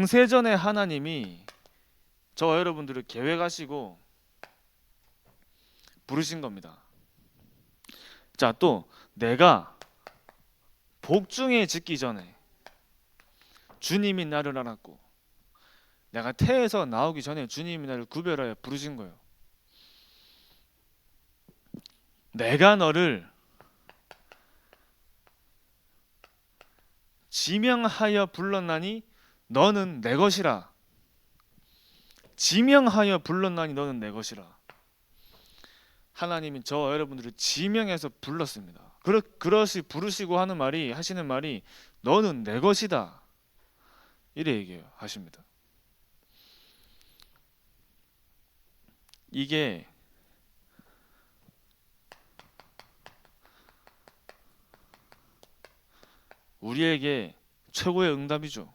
세전에 하나님이 저와 여러분들을 계획하시고 부르신 겁니다. 자, 또 내가 복중에 짓기 전에 주님이 나를 알았고 내가 태에서 나오기 전에 주님이 나를 구별하여 부르신 거예요. 내가 너를 지명하여 불렀나니 너는 내 것이라. 지명하여 불렀나니 너는 내 것이라. 하나님이 저와 여러분들을 지명해서 불렀습니다. 그러시 부르시고 하시는 말이 너는 내 것이다. 이래 얘기해요. 하십니다. 이게 우리에게 최고의 응답이죠.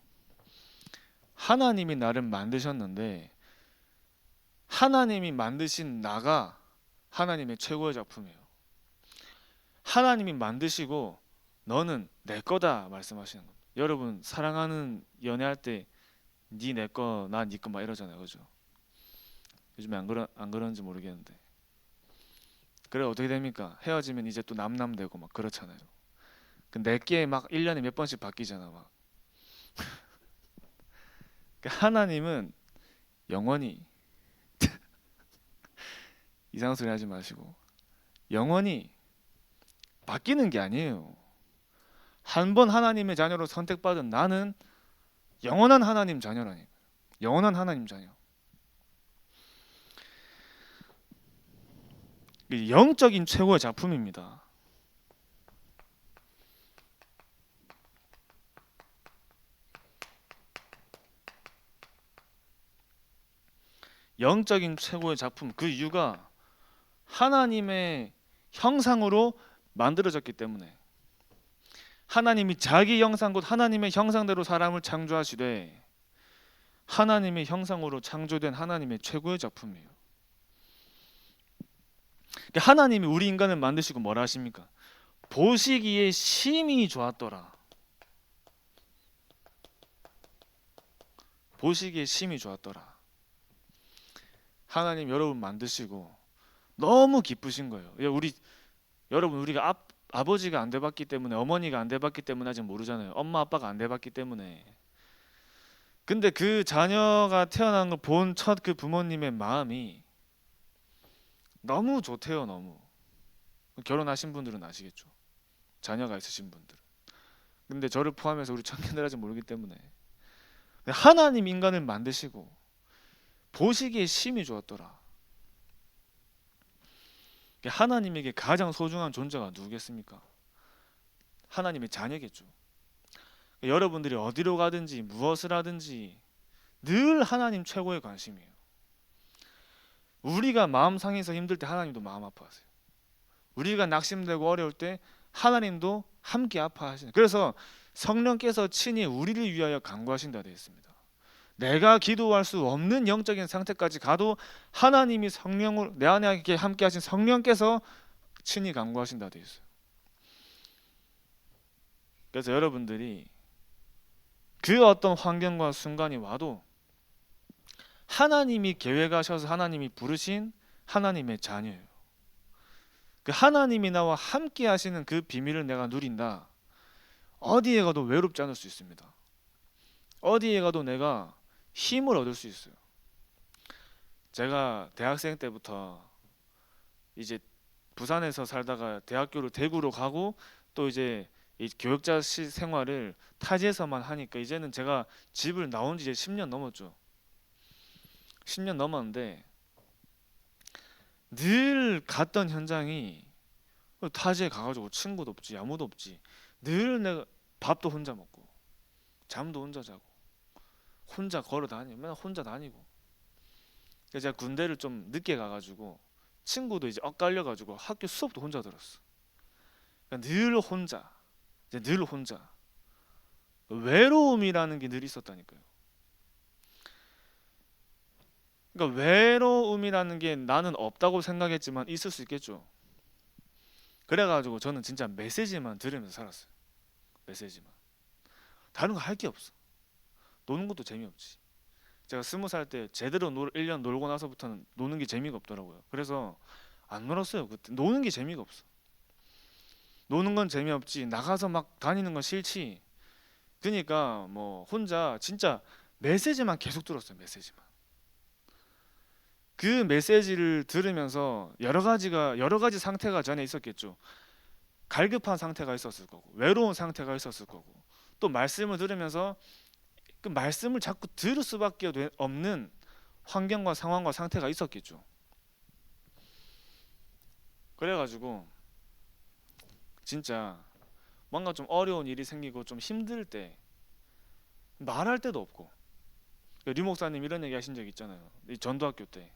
하나님이 나를 만드셨는데 하나님이 만드신 나가 하나님의 최고의 작품이에요. 하나님이 만드시고 너는 내 거다 말씀하시는 겁니다. 여러분 사랑하는 연애할 때 니 내 거, 나 니 거 막 이러잖아요. 그죠? 요즘에 안 그러는지 모르겠는데. 그래 어떻게 됩니까? 헤어지면 이제 또 남남 되고 막 그렇잖아요. 그 내게 막 1년에 몇 번씩 바뀌잖아 막. 하나님은 영원히 이상한 소리 하지 마시고 영원히 바뀌는 게 아니에요. 한 번 하나님의 자녀로 선택받은 나는 영원한 하나님 자녀라니. 영원한 하나님 자녀. 영적인 최고의 작품입니다. 영적인 최고의 작품, 그 이유가 하나님의 형상으로 만들어졌기 때문에. 하나님이 자기 형상 곧 하나님의 형상대로 사람을 창조하시되 하나님의 형상으로 창조된 하나님의 최고의 작품이에요. 하나님이 우리 인간을 만드시고 뭐라 하십니까? 보시기에 심히 좋았더라. 보시기에 심히 좋았더라. 하나님 여러분 만드시고 너무 기쁘신 거예요. 여러분 우리가 아버지가 안 돼봤기 때문에 어머니가 안 돼봤기 때문에 아직 모르잖아요. 엄마 아빠가 안 돼봤기 때문에. 근데 그 자녀가 태어난 걸 본 첫 그 부모님의 마음이 너무 좋대요. 너무. 결혼하신 분들은 아시겠죠. 자녀가 있으신 분들은. 근데 저를 포함해서 우리 청년들 아직 모르기 때문에 하나님 인간을 만드시고 보시기에 심히 좋았더라. 하나님에게 가장 소중한 존재가 누구겠습니까? 하나님의 자녀겠죠. 여러분들이 어디로 가든지 무엇을 하든지 늘 하나님 최고의 관심이에요. 우리가 마음 상해서 힘들 때 하나님도 마음 아파하세요. 우리가 낙심되고 어려울 때 하나님도 함께 아파하시는. 그래서 성령께서 친히 우리를 위하여 간구하신다 되어 있습니다. 내가 기도할 수 없는 영적인 상태까지 가도 하나님이 성령으로 내 안에 함께 하신 성령께서 친히 간구하신다 되어 있어요. 그래서 여러분들이 그 어떤 환경과 순간이 와도 하나님이 계획하셔서 하나님이 부르신 하나님의 자녀예요. 그 하나님이 나와 함께 하시는 그 비밀을 내가 누린다. 어디에 가도 외롭지 않을 수 있습니다. 어디에 가도 내가 힘을 얻을 수 있어요. 제가 대학생 때부터 이제 부산에서 살다가 대학교를 대구로 가고 또 이제 이 교역자 생활을 타지에서만 하니까 이제는 제가 집을 나온 지 이제 10년 넘었죠. 10년 넘었는데 늘 갔던 현장이 타지에 가가지고 친구도 없지 아무도 없지. 늘 내가 밥도 혼자 먹고 잠도 혼자 자고 혼자 걸어 다니고 맨날 혼자 다니고. 그래서 제가 군대를 좀 늦게 가가지고 친구도 이제 엇갈려가지고 학교 수업도 혼자 들었어. 그러니까 늘 혼자, 이제 늘 혼자. 외로움이라는 게 늘 있었다니까요. 그러니까 외로움이라는 게 나는 없다고 생각했지만 있을 수 있겠죠. 그래가지고 저는 진짜 메시지만 들으면서 살았어요. 메시지만. 다른 거 할 게 없어. 노는 것도 재미없지. 제가 20살 때 제대로 1년 놀고 나서부터는 노는 게 재미가 없더라고요. 그래서 안 놀았어요. 그때 노는 게 재미가 없어. 노는 건 재미없지 나가서 막 다니는 건 싫지. 그러니까 뭐 혼자 진짜 메시지만 계속 들었어요. 메시지만. 그 메시지를 들으면서 여러 가지 상태가 전에 있었겠죠. 갈급한 상태가 있었을 거고, 외로운 상태가 있었을 거고, 또 말씀을 들으면서 그 말씀을 자꾸 들을 수밖에 없는 환경과 상황과 상태가 있었겠죠. 그래가지고 진짜 뭔가 좀 어려운 일이 생기고 좀 힘들 때 말할 데도 없고, 류 목사님 이런 얘기 하신 적 있잖아요. 이 전도학교 때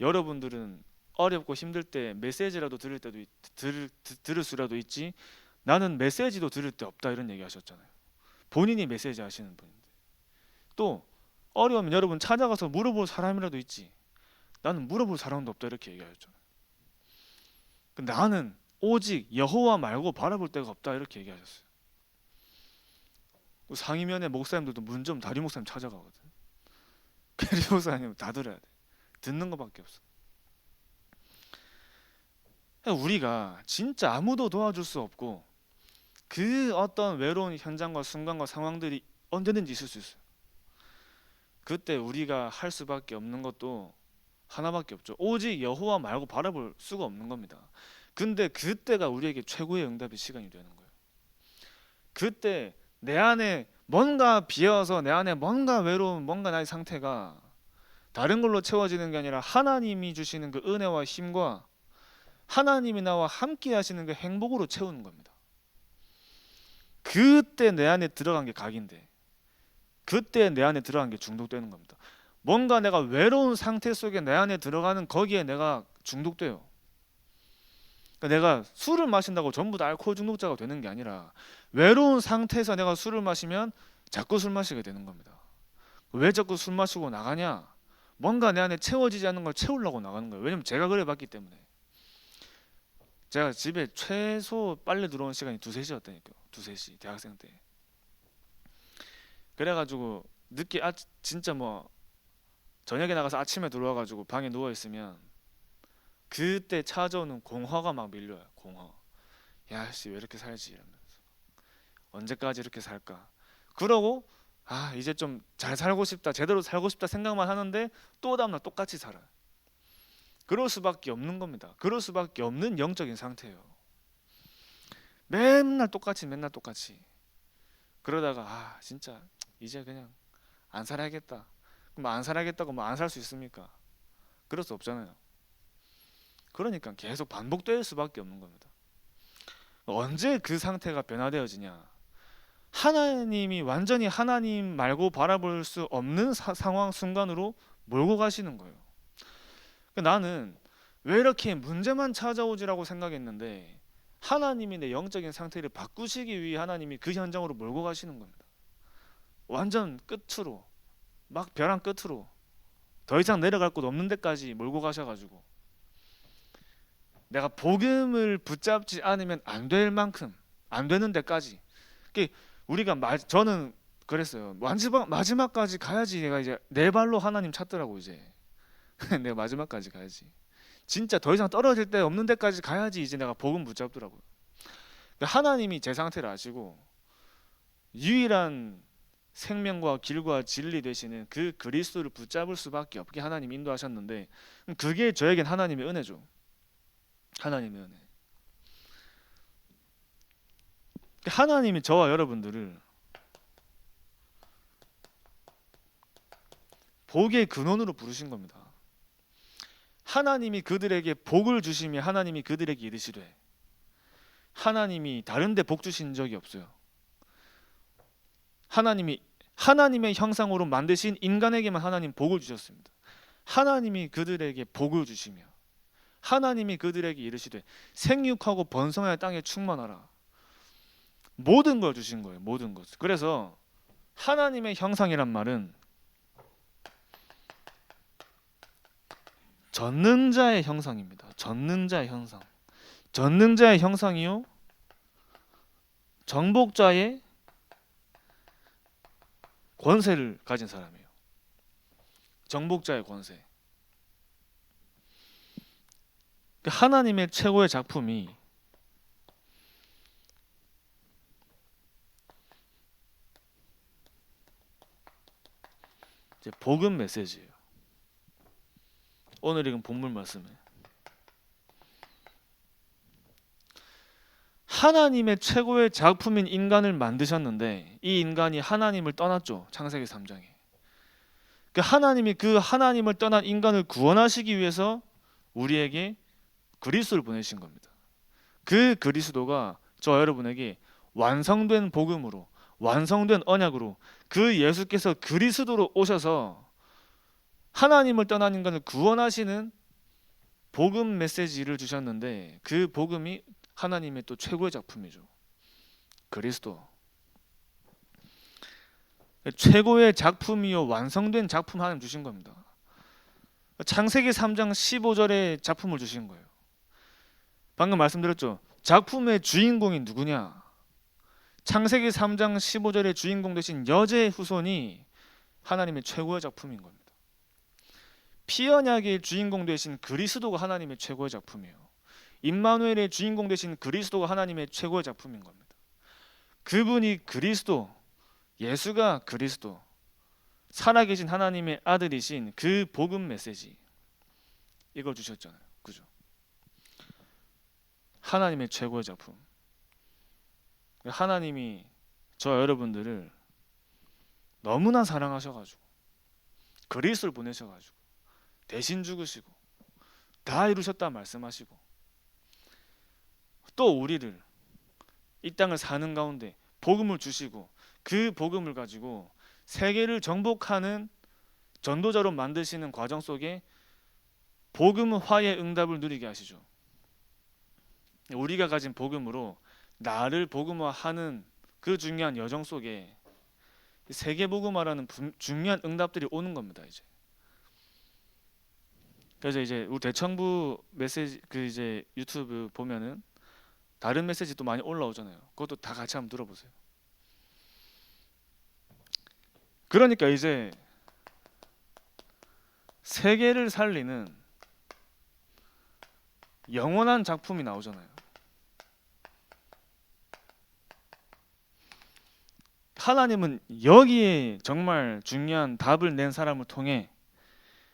여러분들은 어렵고 힘들 때 메시지라도 들을 수라도 있지, 나는 메시지도 들을 데 없다, 이런 얘기 하셨잖아요. 본인이 메시지 하시는 분인데. 또 어려우면 여러분 찾아가서 물어볼 사람이라도 있지, 나는 물어볼 사람도 없다, 이렇게 얘기하셨잖아요. 나는 오직 여호와 말고 바라볼 데가 없다, 이렇게 얘기하셨어요. 상임위원회 목사님들도 문점 다리 목사님 찾아가거든. 다리 목사님 다 들어야 돼. 듣는 것밖에 없어. 우리가 진짜 아무도 도와줄 수 없고 그 어떤 외로운 현장과 순간과 상황들이 언제든지 있을 수 있어요. 그때 우리가 할 수밖에 없는 것도 하나밖에 없죠. 오직 여호와 말고 바라볼 수가 없는 겁니다. 근데 그때가 우리에게 최고의 응답의 시간이 되는 거예요. 그때 내 안에 뭔가 비어서 내 안에 뭔가 외로운 뭔가 나의 상태가 다른 걸로 채워지는 게 아니라 하나님이 주시는 그 은혜와 힘과 하나님이 나와 함께 하시는 그 행복으로 채우는 겁니다. 그때 내 안에 들어간 게 각인데, 그때 내 안에 들어간 게 중독되는 겁니다. 뭔가 내가 외로운 상태 속에 내 안에 들어가는 거기에 내가 중독돼요. 그러니까 내가 술을 마신다고 전부 다 알코올 중독자가 되는 게 아니라 외로운 상태에서 내가 술을 마시면 자꾸 술 마시게 되는 겁니다. 왜 자꾸 술 마시고 나가냐? 뭔가 내 안에 채워지지 않는 걸 채우려고 나가는 거예요. 왜냐면 제가 그래 봤기 때문에. 제가 집에 최소 빨래 들어오는 시간이 2-3시였다니까요. 2-3시 대학생 때. 그래가지고 늦게 진짜 뭐 저녁에 나가서 아침에 들어와가지고 방에 누워 있으면 그때 찾아오는 공허가 막 밀려요. 공허. 야씨 왜 이렇게 살지 이러면서 언제까지 이렇게 살까. 그러고 이제 좀 잘 살고 싶다, 제대로 살고 싶다 생각만 하는데 또 다음날 똑같이 살아요. 그럴 수밖에 없는 겁니다. 그럴 수밖에 없는 영적인 상태예요. 맨날 똑같이 그러다가 진짜 이제 그냥 안 살아야겠다. 그럼 안 살아야겠다고 뭐 안 살 수 있습니까? 그럴 수 없잖아요. 그러니까 계속 반복될 수밖에 없는 겁니다. 언제 그 상태가 변화되어지냐? 하나님이 완전히 하나님 말고 바라볼 수 없는 상황 순간으로 몰고 가시는 거예요. 나는 왜 이렇게 문제만 찾아오지라고 생각했는데 하나님이 내 영적인 상태를 바꾸시기 위해 하나님이 그 현장으로 몰고 가시는 겁니다. 완전 끝으로, 막 벼랑 끝으로 더 이상 내려갈 곳 없는 데까지 몰고 가셔가지고 내가 복음을 붙잡지 않으면 안 될 만큼 안 되는 데까지. 우리가 저는 그랬어요. 마지막까지 가야지 내가 이제 내 발로 하나님 찾더라고. 이제 내가 마지막까지 가야지. 진짜 더 이상 떨어질 데 없는 데까지 가야지 이제 내가 복음 붙잡더라고요. 하나님이 제 상태를 아시고 유일한 생명과 길과 진리 되시는 그 그리스도를 붙잡을 수밖에 없게 하나님 인도하셨는데, 그게 저에겐 하나님의 은혜죠. 하나님의 은혜. 하나님이 저와 여러분들을 복의 근원으로 부르신 겁니다. 하나님이 그들에게 복을 주시며 하나님이 그들에게 이르시되, 하나님이 다른 데 복 주신 적이 없어요. 하나님이 하나님의 형상으로 만드신 인간에게만 하나님 복을 주셨습니다. 하나님이 그들에게 복을 주시며 하나님이 그들에게 이르시되 생육하고 번성하여 땅에 충만하라. 모든 걸 주신 거예요. 모든 것. 그래서 하나님의 형상이란 말은 전능자의 형상입니다. 전능자의 형상. 전능자의 형상이요, 정복자의 권세를 가진 사람이에요. 정복자의 권세. 하나님의 최고의 작품이 이제 복음 메시지예요. 오늘 읽은 본문 말씀에 하나님의 최고의 작품인 인간을 만드셨는데 이 인간이 하나님을 떠났죠. 창세기 3장에. 하나님이 그 하나님을 떠난 인간을 구원하시기 위해서 우리에게 그리스도를 보내신 겁니다. 그 그리스도가 저 여러분에게 완성된 복음으로, 완성된 언약으로 그 예수께서 그리스도로 오셔서 하나님을 떠난 인간을 구원하시는 복음 메시지를 주셨는데 그 복음이 하나님의 또 최고의 작품이죠. 그리스도. 최고의 작품이요 완성된 작품 하나님 주신 겁니다. 창세기 3장 15절에 작품을 주신 거예요. 방금 말씀드렸죠. 작품의 주인공이 누구냐? 창세기 3장 15절의 주인공 되신 여자의 후손이 하나님의 최고의 작품인 겁니다. 피언약의 주인공 되신 그리스도가 하나님의 최고의 작품이에요. 임마누엘의 주인공 되신 그리스도가 하나님의 최고의 작품인 겁니다. 그분이 그리스도, 예수가 그리스도, 살아계신 하나님의 아들이신 그 복음 메시지 이걸 주셨잖아요. 그죠? 하나님의 최고의 작품. 하나님이 저 여러분들을 너무나 사랑하셔가지고 그리스도를 보내셔가지고 대신 죽으시고 다 이루셨다 말씀하시고 또 우리를 이 땅을 사는 가운데 복음을 주시고 그 복음을 가지고 세계를 정복하는 전도자로 만드시는 과정 속에 복음화의 응답을 누리게 하시죠. 우리가 가진 복음으로 나를 복음화하는 그 중요한 여정 속에 세계 복음화라는 중요한 응답들이 오는 겁니다. 이제 그래서 이제 우리 대청부 메시지 이제 유튜브 보면은 다른 메시지 또 많이 올라오잖아요. 그것도 다 같이 한번 들어보세요. 그러니까 이제 세계를 살리는 영원한 작품이 나오잖아요. 하나님은 여기에 정말 중요한 답을 낸 사람을 통해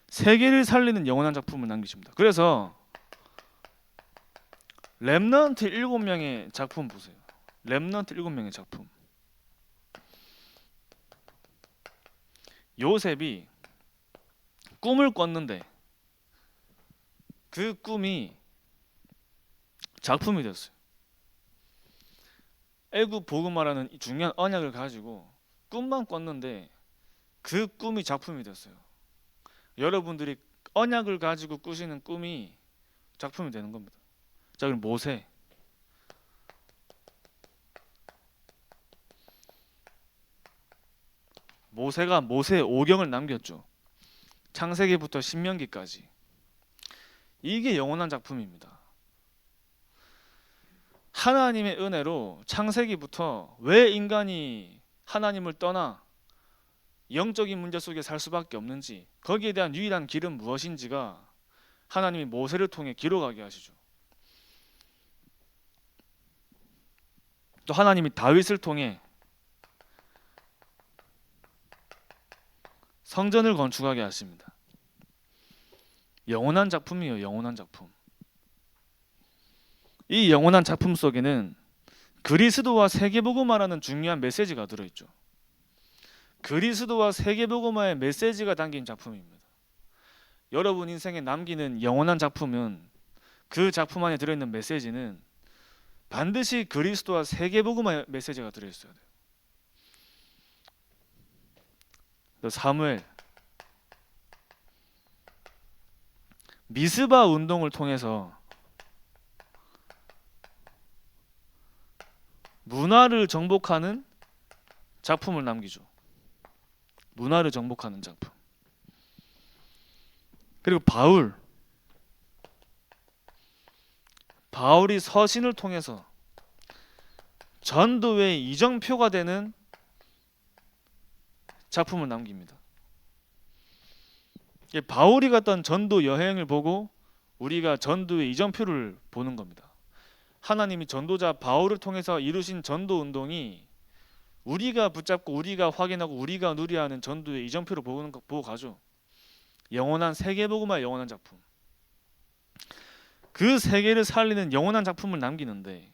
세계를 살리는 영원한 작품을 남기십니다. 그래서 렘넌트 7명의 작품 보세요. 렘넌트 7명의 작품. 요셉이 꿈을 꿨는데 그 꿈이 작품이 됐어요. 애굽 복음화라는 중요한 언약을 가지고 꿈만 꿨는데 그 꿈이 작품이 됐어요. 여러분들이 언약을 가지고 꾸시는 꿈이 작품이 되는 겁니다. 자, 그럼 모세. 모세가 모세의 오경을 남겼죠. 창세기부터 신명기까지. 이게 영원한 작품입니다. 하나님의 은혜로 창세기부터 왜 인간이 하나님을 떠나 영적인 문제 속에 살 수밖에 없는지, 거기에 대한 유일한 길은 무엇인지가 하나님이 모세를 통해 기록하게 하시죠. 또 하나님이 다윗을 통해 성전을 건축하게 하십니다. 영원한 작품이에요. 영원한 작품. 이 영원한 작품 속에는 그리스도와 세계복음화라는 중요한 메시지가 들어있죠. 그리스도와 세계복음화의 메시지가 담긴 작품입니다. 여러분 인생에 남기는 영원한 작품은 그 작품 안에 들어있는 메시지는 반드시 그리스도와 세계복음화의 메시지가 들어있어야 돼요. 사무엘 미스바 운동을 통해서 문화를 정복하는 작품을 남기죠. 문화를 정복하는 작품. 그리고 바울이 서신을 통해서 전도의 이정표가 되는 작품을 남깁니다. 바울이 갔던 전도 여행을 보고 우리가 전도의 이정표를 보는 겁니다. 하나님이 전도자 바울을 통해서 이루신 전도 운동이 우리가 붙잡고 우리가 확인하고 우리가 누려야 하는 전도의 이정표를 보고 가죠. 영원한 세계복음화의 영원한 작품. 그 세계를 살리는 영원한 작품을 남기는데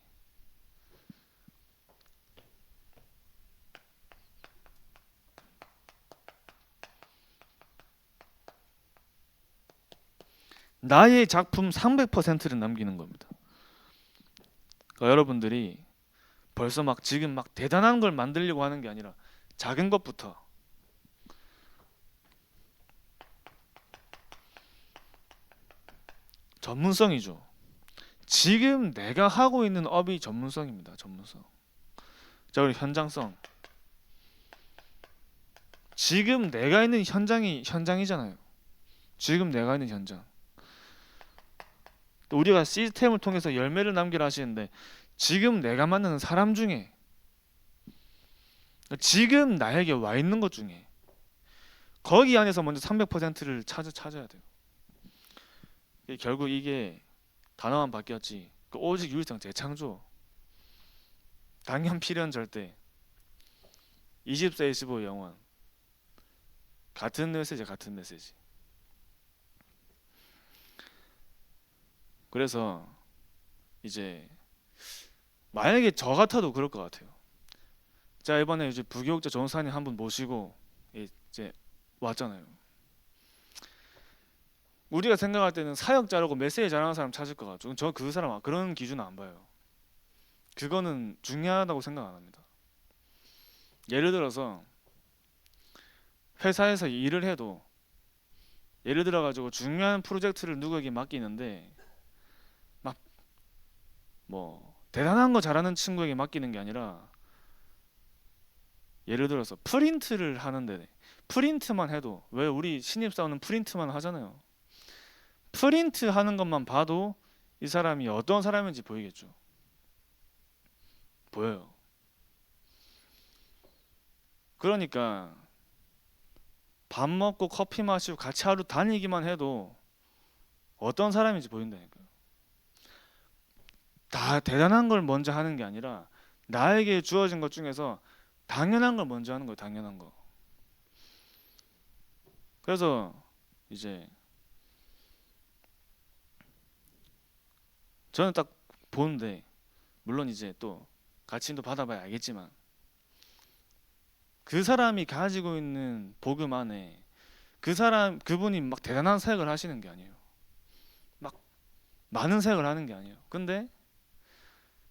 나의 작품 300%를 남기는 겁니다. 그러니까 여러분들이 벌써 막 지금 막 대단한 걸 만들려고 하는 게 아니라 작은 것부터 전문성이죠. 지금 내가 하고 있는 업이 전문성입니다. 전문성. 자, 그리고 현장성. 지금 내가 있는 현장이 현장이잖아요. 지금 내가 있는 현장. 또 우리가 시스템을 통해서 열매를 남기라 하시는데 지금 내가 만나는 사람 중에 지금 나에게 와 있는 것 중에 거기 안에서 먼저 300%를 찾아야 돼요. 결국 이게 단어만 바뀌었지 오직 유일성 재창조 당연 필연 절대 20세 25 영원 같은 메시지 같은 메시지. 그래서 이제 만약에 저 같아도 그럴 것 같아요. 자, 이번에 이제 부교육자 전사님 한 분 모시고 이제 왔잖아요. 우리가 생각할 때는 사역 잘하고 메시지 잘하는 사람 찾을 것 같죠. 저 그 사람 그런 기준은 안 봐요. 그거는 중요하다고 생각 안 합니다. 예를 들어서 회사에서 일을 해도 예를 들어 가지고 중요한 프로젝트를 누구에게 맡기는데 막 뭐 대단한 거 잘하는 친구에게 맡기는 게 아니라 예를 들어서 프린트를 하는데 프린트만 해도 왜 우리 신입사원은 프린트만 하잖아요. 프린트 하는 것만 봐도 이 사람이 어떤 사람인지 보이겠죠. 보여요. 그러니까 밥 먹고 커피 마시고 같이 하루 다니기만 해도 어떤 사람인지 보인다니까요. 다 대단한 걸 먼저 하는 게 아니라 나에게 주어진 것 중에서 당연한 걸 먼저 하는 거예요. 당연한 거. 그래서 이제 저는 딱 보는데 물론 이제 또 가르침도 받아봐야 알겠지만 그 사람이 가지고 있는 복음 안에 그분이 막 대단한 사역을 하시는 게 아니에요. 막 많은 사역을 하는 게 아니에요. 근데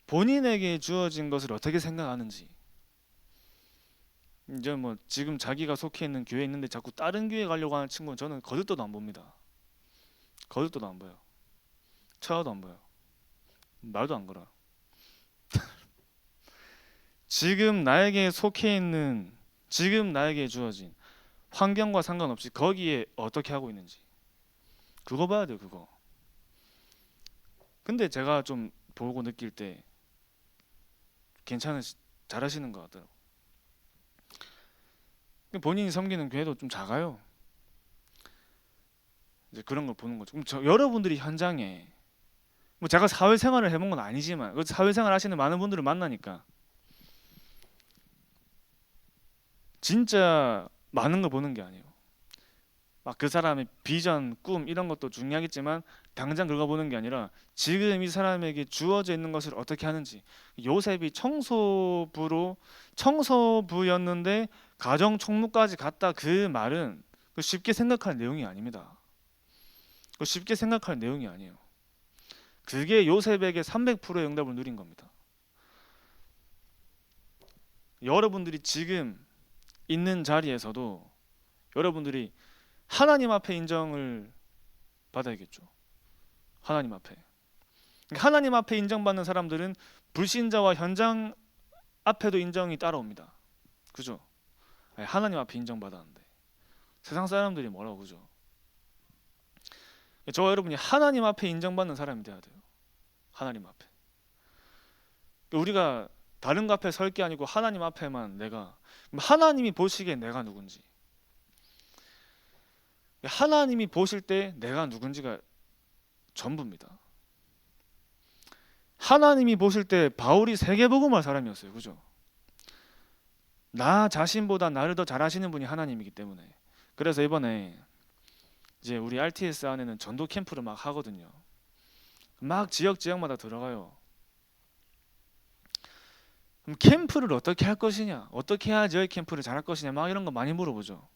본인에게 주어진 것을 어떻게 생각하는지 이제 뭐 지금 자기가 속해 있는 교회에 있는데 자꾸 다른 교회 가려고 하는 친구는 저는 거들떠도 안 봅니다. 거들떠도 안 봐요. 쳐다도 안 봐요. 말도 안 걸어요. 지금 나에게 속해 있는 지금 나에게 주어진 환경과 상관없이 거기에 어떻게 하고 있는지 그거 봐야 돼요. 그거. 근데 제가 좀 보고 느낄 때 잘하시는 것 같더라고. 본인이 섬기는 교회도 좀 작아요. 이제 그런 걸 보는 거죠. 그럼 여러분들이 현장에 뭐 제가 사회생활을 해본 건 아니지만 사회생활 하시는 많은 분들을 만나니까 진짜 많은 걸 보는 게 아니에요. 막 그 사람의 비전, 꿈 이런 것도 중요하겠지만 당장 그거 보는 게 아니라 지금 이 사람에게 주어져 있는 것을 어떻게 하는지. 요셉이 청소부였는데 가정 총무까지 갔다 그 말은 쉽게 생각할 내용이 아닙니다. 쉽게 생각할 내용이 아니에요. 그게 요셉에게 300%의 응답을 누린 겁니다. 여러분들이 지금 있는 자리에서도 여러분들이 하나님 앞에 인정을 받아야겠죠. 하나님 앞에. 하나님 앞에 인정받는 사람들은 불신자와 현장 앞에도 인정이 따라옵니다. 그죠? 하나님 앞에 인정받았는데 세상 사람들이 뭐라고 그죠? 저와 여러분이 하나님 앞에 인정받는 사람이 돼야 돼요. 하나님 앞에. 우리가 다른 거 앞에 설 게 아니고 하나님 앞에만 내가, 그럼 하나님이 보시기에 내가 누군지, 하나님이 보실 때 내가 누군지가 전부입니다. 하나님이 보실 때 바울이 세계복음할 사람이었어요. 그죠? 나 자신보다 나를 더 잘 아시는 분이 하나님이기 때문에. 그래서 이번에 이제 우리 RTS 안에는 전도 캠프를 막 하거든요. 막 지역마다 들어가요. 그럼 캠프를 어떻게 할 것이냐, 어떻게 해야 저희 캠프를 잘할 것이냐, 막 이런 거 많이 물어보죠.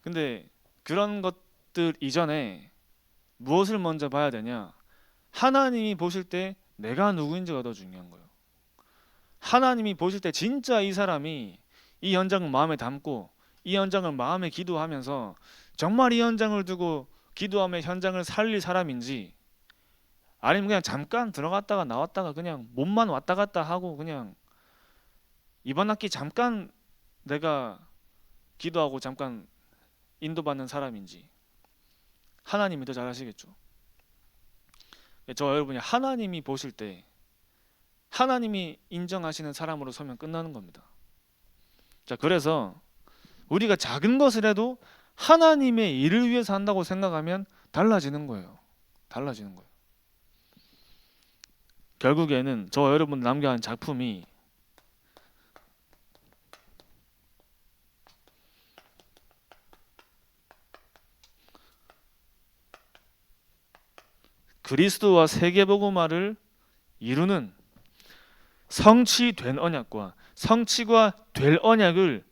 근데 그런 것들 이전에 무엇을 먼저 봐야 되냐? 하나님이 보실 때 내가 누구인지가 더 중요한 거예요. 하나님이 보실 때 진짜 이 사람이 이 현장을 마음에 담고 이 현장을 마음에 기도하면서 정말 이 현장을 두고 기도하며 현장을 살릴 사람인지, 아니면 그냥 잠깐 들어갔다가 나왔다가 그냥 몸만 왔다 갔다 하고 그냥 이번 학기 잠깐 내가 기도하고 잠깐 인도받는 사람인지, 하나님이 더 잘 아시겠죠. 저 여러분이 하나님이 보실 때 하나님이 인정하시는 사람으로 서면 끝나는 겁니다. 자, 그래서 우리가 작은 것을 해도 하나님의 일을 위해서 한다고 생각하면 달라지는 거예요. 달라지는 거예요. 결국에는 저 여러분 남겨한 작품이 그리스도와 세계복음화를 이루는 성취된 언약과 성취가 될 언약을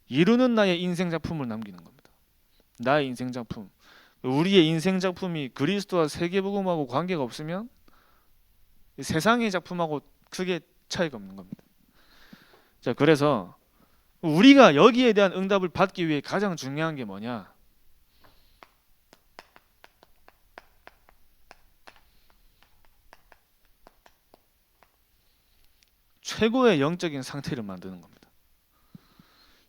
이루는 나의 인생 작품을 남기는 겁니다. 나의 인생 작품. 우리의 인생 작품이 그리스도와 세계복음하고 관계가 없으면 세상의 작품하고 크게 차이가 없는 겁니다. 자, 그래서 우리가 여기에 대한 응답을 받기 위해 가장 중요한 게 뭐냐? 최고의 영적인 상태를 만드는 겁니다.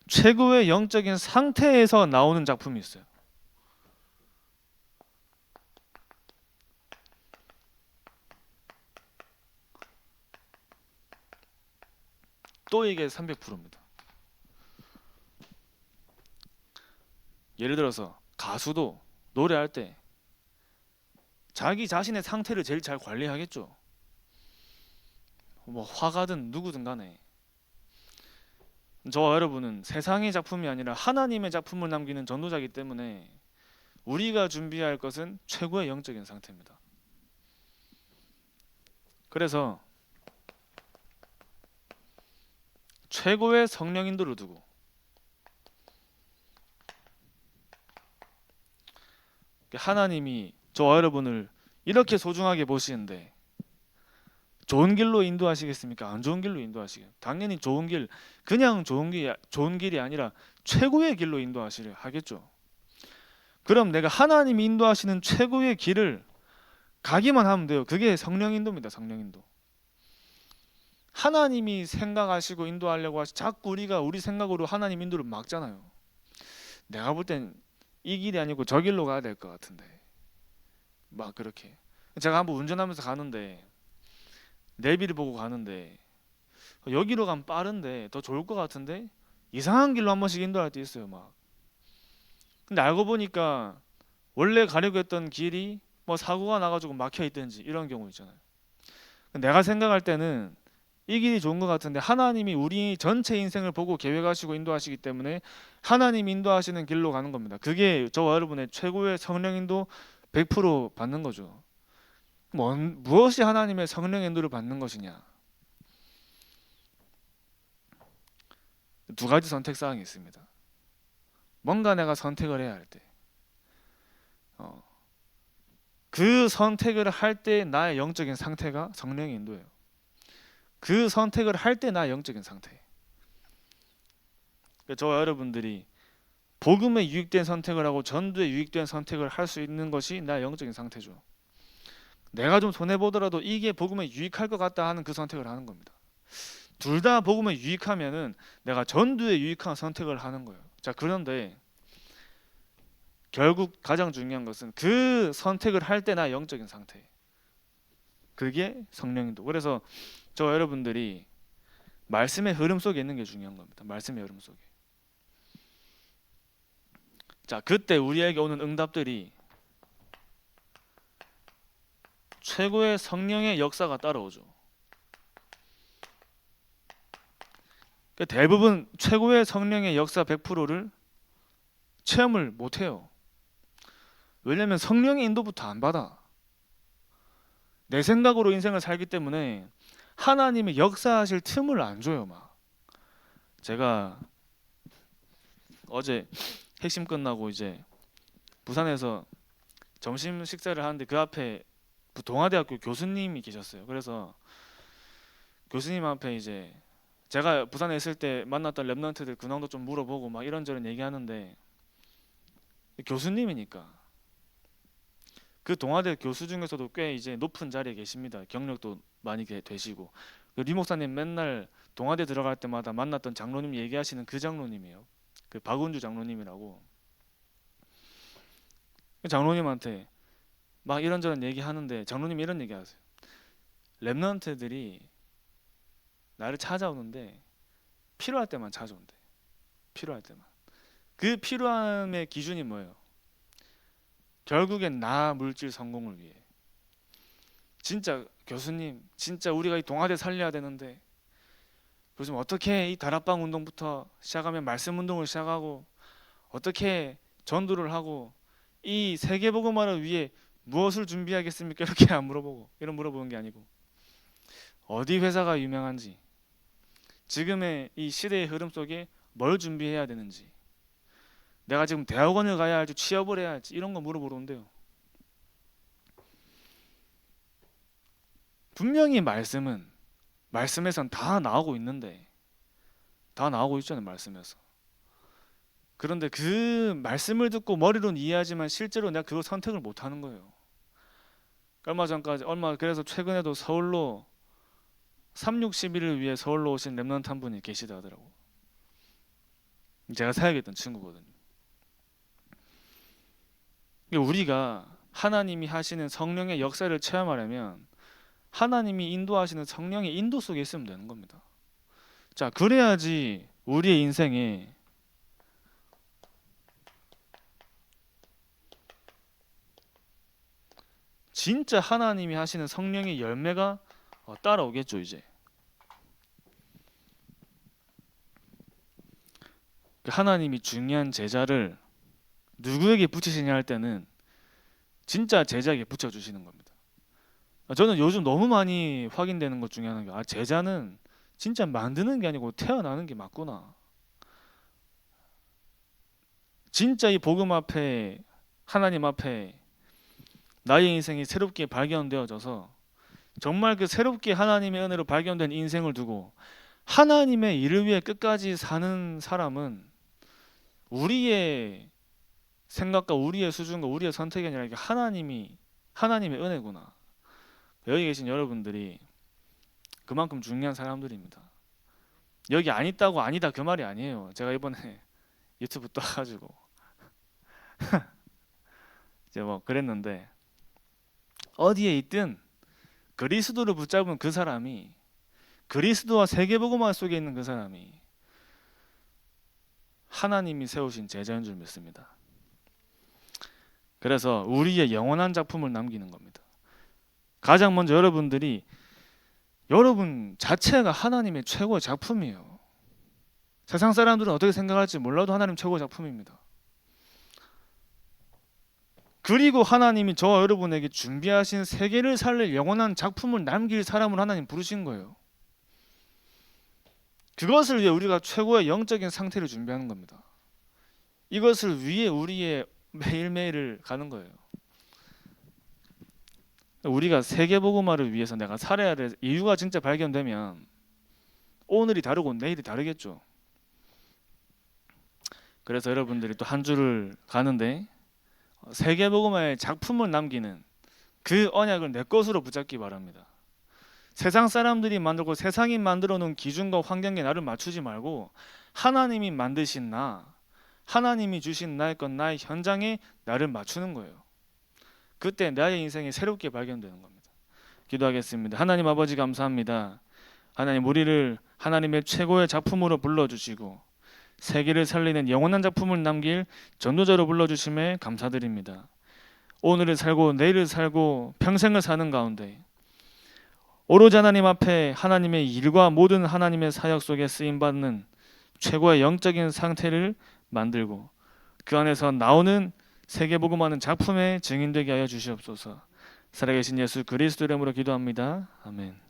최고의 영적인 상태에서 나오는 작품이 있어요. 또 이게 300%입니다. 예를 들어서 가수도 노래할 때 자기 자신의 상태를 제일 잘 관리하겠죠. 뭐 화가든 누구든 간에. 저와 여러분은 세상의 작품이 아니라 하나님의 작품을 남기는 전도자이기 때문에 우리가 준비할 것은 최고의 영적인 상태입니다. 그래서 최고의 성령 인도를 두고 하나님이 저와 여러분을 이렇게 소중하게 보시는데 좋은 길로 인도하시겠습니까? 안 좋은 길로 인도하시겠습니까? 당연히 좋은 길, 그냥 좋은 길이 아니라 최고의 길로 인도하시려 하겠죠. 그럼 내가 하나님이 인도하시는 최고의 길을 가기만 하면 돼요. 그게 성령 인도입니다. 성령 인도. 하나님이 생각하시고 인도하려고 하시, 자꾸 우리가 우리 생각으로 하나님 인도를 막잖아요. 내가 볼 땐 이 길이 아니고 저 길로 가야 될 것 같은데, 막 그렇게. 제가 한번 운전하면서 가는데 내비를 보고 가는데 여기로 가면 빠른데 더 좋을 것 같은데 이상한 길로 한 번씩 인도할 때 있어요. 막. 근데 알고 보니까 원래 가려고 했던 길이 뭐 사고가 나가지고 막혀 있든지 이런 경우 있잖아요. 내가 생각할 때는 이 길이 좋은 것 같은데 하나님이 우리 전체 인생을 보고 계획하시고 인도하시기 때문에 하나님 인도하시는 길로 가는 겁니다. 그게 저와 여러분의 최고의 성령 인도 100% 받는 거죠. 무엇이 하나님의 성령 인도를 받는 것이냐? 두 가지 선택 사항이 있습니다. 뭔가 내가 선택을 해야 할 때, 그 선택을 할 때 나의 영적인 상태가 성령의 인도예요. 그 선택을 할 때 나의 영적인 상태. 저와 여러분들이 복음에 유익된 선택을 하고 전도에 유익된 선택을 할 수 있는 것이 나의 영적인 상태죠. 내가 좀 손해 보더라도 이게 복음에 유익할 것 같다 하는 그 선택을 하는 겁니다. 둘 다 복음에 유익하면은 내가 전도에 유익한 선택을 하는 거예요. 자, 그런데 결국 가장 중요한 것은 그 선택을 할 때 나의 영적인 상태. 그게 성령 인도. 그래서 저 여러분들이 말씀의 흐름 속에 있는 게 중요한 겁니다. 말씀의 흐름 속에. 자, 그때 우리에게 오는 응답들이 최고의 성령의 역사가 따라오죠. 대부분 최고의 성령의 역사 100%를 체험을 못 해요. 왜냐면 성령의 인도부터 안 받아. 내 생각으로 인생을 살기 때문에 하나님의 역사하실 틈을 안 줘요. 막 제가 어제 핵심 끝나고 이제 부산에서 점심 식사를 하는데 그 앞에 동아대학교 교수님이 계셨어요. 그래서 교수님 앞에 이제 제가 부산에 있을 때 만났던 랩런트들 근황도 좀 물어보고 막 이런저런 얘기하는데, 교수님이니까 그 동아대 교수 중에서도 꽤 이제 높은 자리에 계십니다. 경력도 많이 되시고, 리 목사님 맨날 동아대 들어갈 때마다 만났던 장로님 얘기하시는 그 장로님이에요. 그 박은주 장로님이라고. 장로님한테 막 이런저런 얘기하는데 장로님이 이런 얘기하세요. 랩런트들이 나를 찾아오는데 필요할 때만 찾아온대. 필요할 때만. 그 필요함의 기준이 뭐예요? 결국엔 나 물질 성공을 위해. 진짜 교수님, 진짜 우리가 이 동아대 살려야 되는데 요즘 어떻게 이 다락방 운동부터 시작하면 말씀 운동을 시작하고 어떻게 전도를 하고 이 세계복음화를 위해 무엇을 준비하겠습니까? 이렇게 안 물어보고, 이런 물어보는 게 아니고 어디 회사가 유명한지, 지금의 이 시대의 흐름 속에 뭘 준비해야 되는지, 내가 지금 대학원을 가야 할지 취업을 해야 할지 이런 거 물어보는데요. 분명히 말씀에선 다 나오고 있는데, 다 나오고 있잖아요. 말씀에서. 그런데 그 말씀을 듣고 머리로는 이해하지만 실제로 내가 그걸 선택을 못 하는 거예요. 그래서 최근에도 서울로 360일을 위해 서울로 오신 랩런트 한 분이 계시다더라고. 제가 사역했던 친구거든요. 우리가 하나님이 하시는 성령의 역사를 체험하려면 하나님이 인도하시는 성령의 인도 속에 있으면 되는 겁니다. 자, 그래야지 우리의 인생에 진짜 하나님이 하시는 성령의 열매가 따라오겠죠. 이제 하나님이 중요한 제자를 누구에게 붙이시냐 할 때는 진짜 제자에게 붙여주시는 겁니다. 저는 요즘 너무 많이 확인되는 것 중에 하나가, 제자는 진짜 만드는 게 아니고 태어나는 게 맞구나. 진짜 이 복음 앞에, 하나님 앞에 나의 인생이 새롭게 발견되어져서 정말 그 새롭게 하나님의 은혜로 발견된 인생을 두고 하나님의 일을 위해 끝까지 사는 사람은 우리의 생각과 우리의 수준과 우리의 선택이 아니라 이게 하나님의 은혜구나. 여기 계신 여러분들이 그만큼 중요한 사람들입니다. 여기 안 있다고 아니다 그 말이 아니에요. 제가 이번에 유튜브 떠가지고 이제 뭐 그랬는데, 어디에 있든 그리스도를 붙잡은 그 사람이, 그리스도와 세계복음화 속에 있는 그 사람이 하나님이 세우신 제자인 줄 믿습니다. 그래서 우리의 영원한 작품을 남기는 겁니다. 가장 먼저 여러분 자체가 하나님의 최고의 작품이에요. 세상 사람들은 어떻게 생각할지 몰라도 하나님 최고의 작품입니다. 그리고 하나님이 저와 여러분에게 준비하신 세계를 살릴 영원한 작품을 남길 사람을 하나님 부르신 거예요. 그것을 위해 우리가 최고의 영적인 상태를 준비하는 겁니다. 이것을 위해 우리의 매일매일을 가는 거예요. 우리가 세계복음화를 위해서 내가 살아야 될 이유가 진짜 발견되면 오늘이 다르고 내일이 다르겠죠. 그래서 여러분들이 또 한 주를 가는데 세계복음화의 작품을 남기는 그 언약을 내 것으로 붙잡기 바랍니다. 세상 사람들이 만들고 세상이 만들어 놓은 기준과 환경에 나를 맞추지 말고 하나님이 만드신 하나님이 주신 나의 것, 나의 현장에 나를 맞추는 거예요. 그때 나의 인생이 새롭게 발견되는 겁니다. 기도하겠습니다. 하나님 아버지 감사합니다. 하나님 우리를 하나님의 최고의 작품으로 불러주시고 세계를 살리는 영원한 작품을 남길 전도자로 불러주심에 감사드립니다. 오늘을 살고 내일을 살고 평생을 사는 가운데 오로지 하나님 앞에 하나님의 일과 모든 하나님의 사역 속에 쓰임받는 최고의 영적인 상태를 만들고 그 안에서 나오는 세계복음하는 작품의 증인되게 하여 주시옵소서. 살아계신 예수 그리스도 이름으로 기도합니다. 아멘.